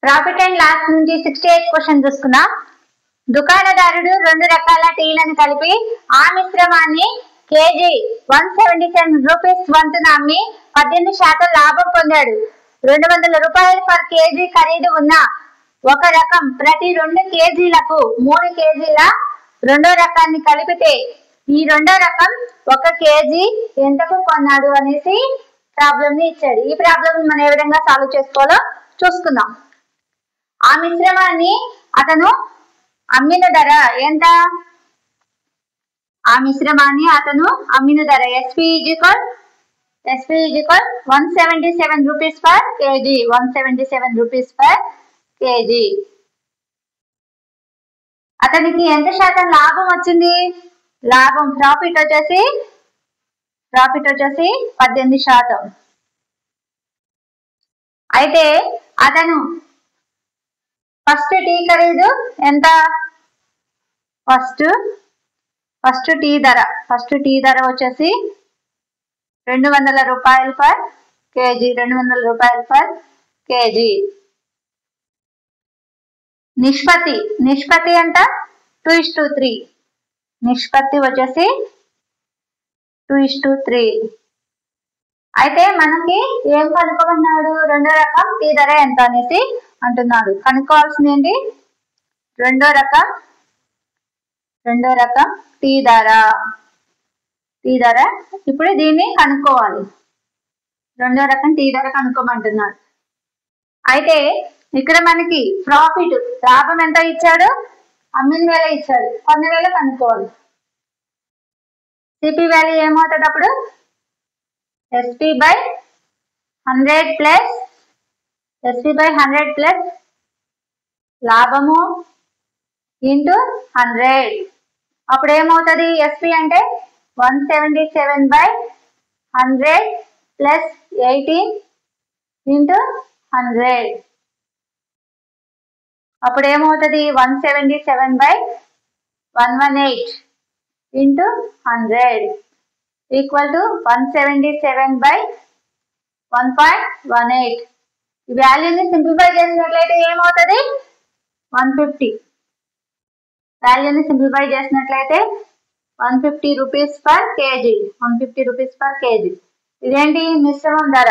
Profit and loss నుంచి 68 question చూసుకున్నాం. దుకాణదారుడు 2 రకాల టీలను కలిపి ఆ మిశ్రమాన్ని కేజీ 177 రూపీస్ వంతున అమ్మి 18% లాభం పొందాడు. 200 రూపాయలు పర్ కేజీ ఖరీదు ఉన్న ఒక రకం ప్రతి 2 కేజీలకు 3 కేజీల రెండో రకాన్ని కలిపితే ఈ రెండో రకం 1 కేజీ ఎంతకు కొన్నాడు అనేసి ప్రాబ్లం ని ఇచ్చాడు. ఈ ప్రాబ్లం మనం ఏ విధంగా సాల్వ్ చేసుకోవాలో చూసుకుందాం. ఆ మిశ్రమాన్ని అతను అమ్మిన ధర ఎంత? ఆ మిశ్రమాన్ని అతను అమ్మిన ధర SP = 177 rupees per KG. 177 rupees per KG. అతనికి ఎంత శాతం లాభం వచ్చింది? లాభం ప్రాఫిట్ వచ్చేసి 18%. అయితే అతను ఫస్ట్ టీ ఖరీదు ఎంత? ఫస్ట్ టీ ధర వచ్చేసి 200 రూపాయలు పర్ కేజీ. 200 రూపాయలు పర్ కేజీ. నిష్పత్తి ఎంత? 2:3. నిష్పత్తి వచ్చేసి 2:3. అయితే మనకి ఏం కనుక్కోమన్నాడు? రెండో రకం టీ ధర ఎంత అనేసి అంటున్నాడు. కనుక్కోవాల్సింది ఏంటి? రెండో రకం టీ ధర. ఇప్పుడు దీన్ని కనుక్కోవాలి. రెండో రకం టీ ధర కనుక్కోమంటున్నాడు. అయితే ఇక్కడ మనకి ప్రాఫిట్ లాభం ఎంత ఇచ్చాడు? అమ్మిన వేల ఇచ్చాడు. కొన్న వేల కనుక్కోవాలి. సిపి వాల్యూ ఏమవుతుంది అప్పుడు? SP/100 ప్లస్ లాభము ఇంటూ 100. అప్పుడు ఏమవుతుంది? SP అంటే 177/100 ప్లస్ 18 ఇంటూ 100. అప్పుడు ఏమవుతుంది? 177/118 ఇంటూ 100 ఈక్వల్ టు 177/1.18. ఈ వాల్యూని సింప్లిఫై చేసినట్లయితే ఏమవుతుంది? 150. వాల్యూని సింప్లిఫై చేసినట్లయితే 150 rupees per KG. 150 rupees per KG. ఇదేంటి? మిశ్రమం ధర.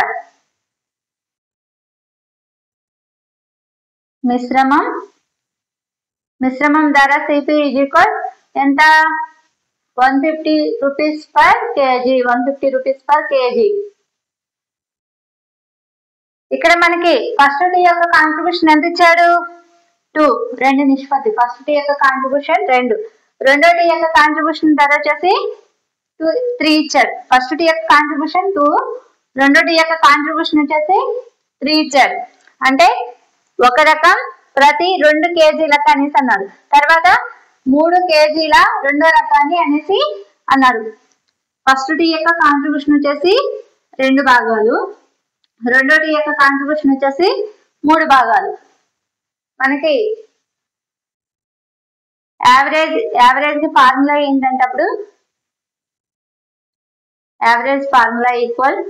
మిశ్రమం ధర సిపి ఎంత? 150 rupees per KG. 150 rupees per KG. ఇక్కడ మనకి ఫస్ట్ టీ యొక్క కాంట్రిబ్యూషన్ ఎంత ఇచ్చాడు? 2. 2 నిష్పత్తి. ఫస్ట్ టీ యొక్క కాంట్రిబ్యూషన్ 2. రెండో టీ యొక్క కాంట్రిబ్యూషన్ ధర వచ్చేసి 3 ఇచ్చాడు. ఫస్ట్ టీ యొక్క కాంట్రిబ్యూషన్ 2. రెండో టీ యొక్క కాంట్రిబ్యూషన్ వచ్చేసి 3 ఇచ్చాడు. అంటే ఒక రకం ప్రతి 2 కేజీలకు అనేసి అన్నాడు. తర్వాత 3 కేజీల రెండో రకాన్ని అనేసి అన్నాడు. ఫస్ట్ టీ యొక్క కాంట్రిబ్యూషన్ వచ్చేసి 2 భాగాలు. రెండో టీ యొక్క కాంట్రిబ్యూషన్ వచ్చేసి 3 భాగాలు. మనకి యావరేజ్ ఫార్ములా ఏంటంటే అప్పుడు యావరేజ్ ఫార్ములా ఈక్వల్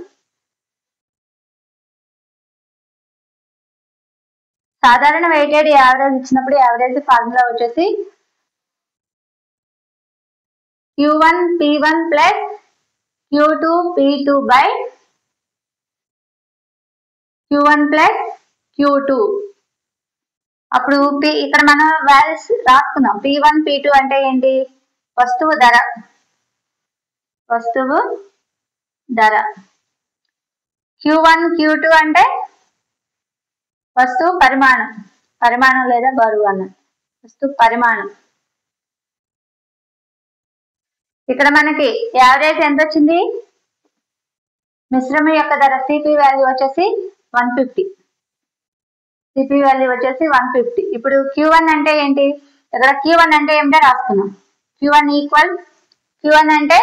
సాధారణ వెయిటెడ్ యావరేజ్ ఇచ్చినప్పుడు యావరేజ్ ఫార్ములా వచ్చేసి Q1 P1 plus Q2 P2 by Q1 plus Q2. అప్పుడు ఇక్కడ మనం వాల్యూస్ రాసుకున్నాం. P1 P2 అంటే ఏంటి? వస్తువు ధర. Q1 Q2 అంటే వస్తువు పరిమాణం లేదా బరువు అన్నది. వస్తువు పరిమాణం. ఇక్కడ మనకి యావరేజ్ ఎంత వచ్చింది? మిశ్రమం యొక్క ధర సిపి వాల్యూ వచ్చేసి 150. సిపి వాల్యూ వచ్చేసి 150. ఇప్పుడు Q1 అంటే ఏంటి? ఇక్కడ Q1 అంటే ఏమిటో రాసుకున్నాం. Q1 అంటే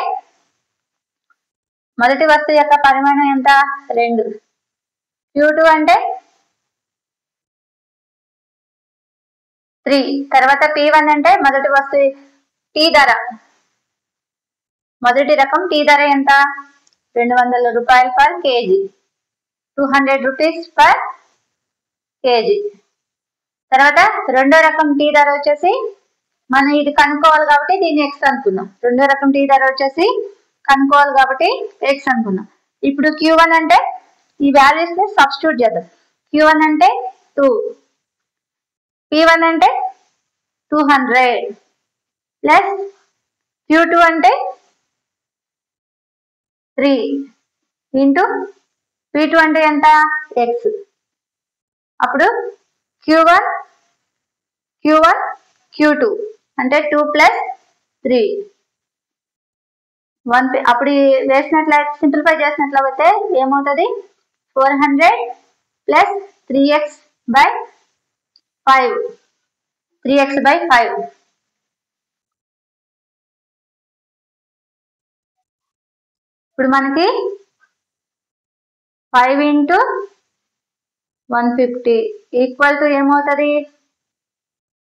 మొదటి వస్తువు యొక్క పరిమాణం ఎంత? 2. Q2 అంటే 3. తర్వాత P1 అంటే మొదటి వస్తువు టీ ధర. మొదటి రకం టీ ధర ఎంత? 200 రూపాయలు per KG. 200 rupees per KG. తర్వాత రెండో రకం టీ ధర వచ్చేసి మనం ఇది కనుక్కోవాలి కాబట్టి దీన్ని ఎక్స్ అనుకుందాం. రెండో రకం టీ ధర వచ్చేసి కనుక్కోవాలి కాబట్టి ఎక్స్ అనుకుందాం. ఇప్పుడు Q1 అంటే ఈ వాల్యూస్ ని సబ్స్టిట్యూట్ చేద్దాం. Q1 అంటే 2, P1 అంటే 200 ప్లస్ Q2 అంటే 3 ఇంటూ P2 అంటే ఎంత ఎక్స్. అప్పుడు Q1 Q2 అంటే 2 ప్లస్ 3 1. అప్పుడు వేసినట్లయితే సింప్లిఫై చేసినట్లయితే ఏమవుతుంది 400 plus 3x by 5 3x by 5. ఇప్పుడు మనకి 5 ఇంటూ 150 ఈక్వల్ టు ఏమవుతుంది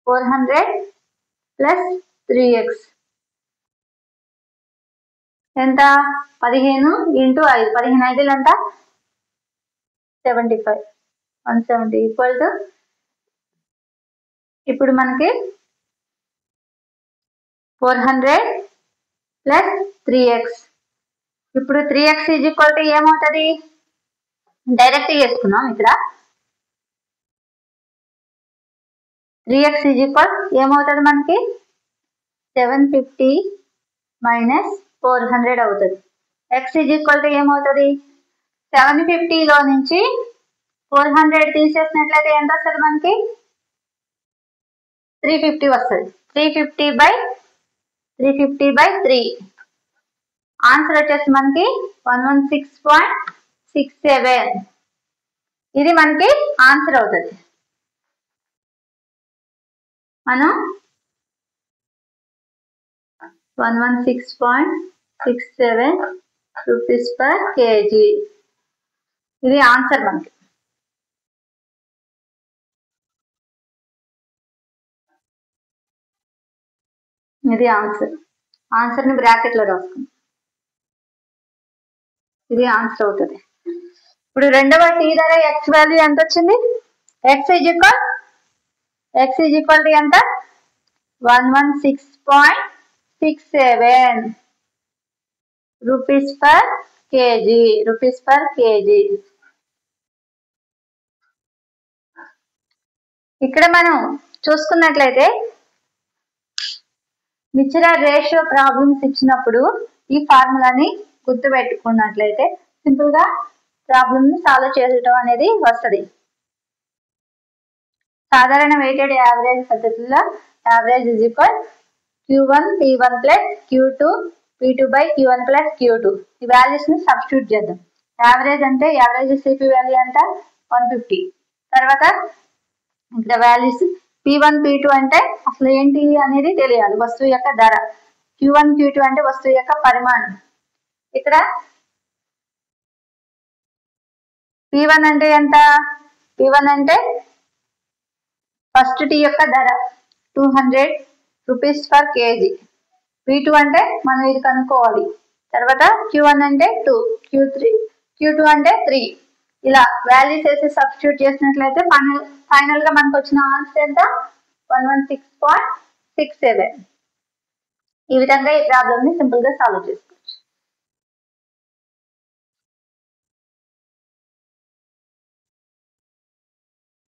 400 ప్లస్ 3x ఎంత 15 ఇంటూ 5 15 5 ఎంత 75 170 ఈక్వల్ టు ఇప్పుడు మనకి 400 ప్లస్ 3x. ఇప్పుడు 3x ఈజ్ ఈక్వల్ టు ఏమవుతుంది డైరెక్ట్ చేసుకున్నాం. ఇక్కడ 3x ఈజ్ ఈక్వల్ ఏమవుతుంది మనకి 750 మైనస్ 400 అవుతుంది. x ఈజ్ ఈక్వల్ టు ఏమవుతుంది 750 లో నుంచి 400 తీసేసినట్లయితే ఎంత వస్తుంది మనకి 350 వస్తుంది. 350 బై 3 ఆన్సర్ వచ్చేసి మనకి 116.67. ఇది మనకి ఆన్సర్ అవుతుంది. మనం 116.67 రూపీస్ పర్ కేజీ ఇది ఆన్సర్ మనకి. ఇది ఆన్సర్ని బ్రాకెట్లో రాసుకుందాం. ఇది ఆన్సర్ అవుతుంది. ఇప్పుడు రెండవ టీ ధర ఎక్స్ వాల్యూ ఎంత వచ్చింది ఎక్స్ ఈజ్ ఈక్వల్ టు ఎంత 116.67 రూపీస్ పర్ కేజీ. ఇక్కడ మనం చూసుకున్నట్లయితే మిక్చర్ రేషియో ప్రాబ్లమ్స్ ఇచ్చినప్పుడు ఈ ఫార్ములాని గుర్తుపెట్టుకున్నట్లయితే సింపుల్ గా ప్రాబ్లమ్ ని సాల్వ్ చేయడం అనేది వస్తుంది. సాధారణ వెయిటెడ్ యావరేజ్ పద్ధతిలో average is equal Q1 P1 plus Q2 P2 by Q1 plus Q2. ఈ వాల్యూస్ ని సబ్స్టిట్యూట్ చేద్దాం. యావరేజ్ అంటే యావరేజ్ సిపి వాల్యూ అంట 150. తర్వాత ఇక్కడ వాల్యూస్ P1 P2 అంటే అసలు ఏంటి అనేది తెలియాలి. వస్తువు యొక్క ధర. Q1 Q2 అంటే వస్తువు యొక్క పరిమాణం. ఇక్కడ P1 అంటే ఎంత P1 అంటే ఫస్ట్ టీ యొక్క ధర 200 రూపీస్ పర్ కేజీ. P2 అంటే మనం ఇది కనుక్కోవాలి. తర్వాత Q1 అంటే 2 Q2 అంటే 3. ఇలా వాల్యూస్ వేసి సబ్స్టిట్యూట్ చేసినట్లయితే ఫైనల్ గా మనకు వచ్చిన ఆన్సర్ ఎంత 116.67. ఈ విధంగా ఈ ప్రాబ్లమ్ ని సింపుల్ గా సాల్వ్ చేసుకోవాలి.